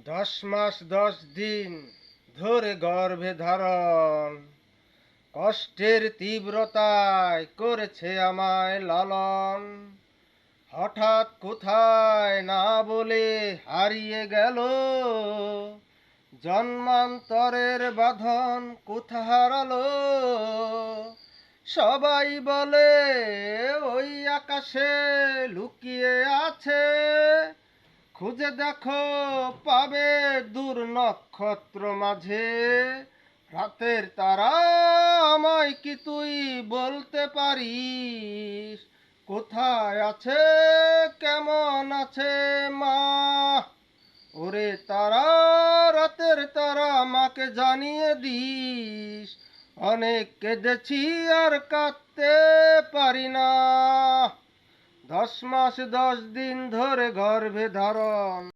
10 মাস 10 দিন ধরে গর্ভে ধারণ, কষ্টের তীব্রতায় করেছে আমায় লালন। হঠাৎ কোথায় না বলে হারিয়ে গেল, জন্মান্তরের বাঁধন কোথা হারালো। সবাই বলে ওই আকাশে লুকিয়ে আছে, খুঁজে দেখো পাবে দূর নক্ষত্র মাঝে। রাতের তারা আমায় কি তুই বলতে পারিস, কোথায় আছে কেমন আছে মা? ওরে তারা, রাতের তারা আমাকে জানিয়ে দিস, অনেক কেঁদেছি আর কাঁদতে পারি না। 10 মাস 10 দিন ধরে গর্ভে ধারণ।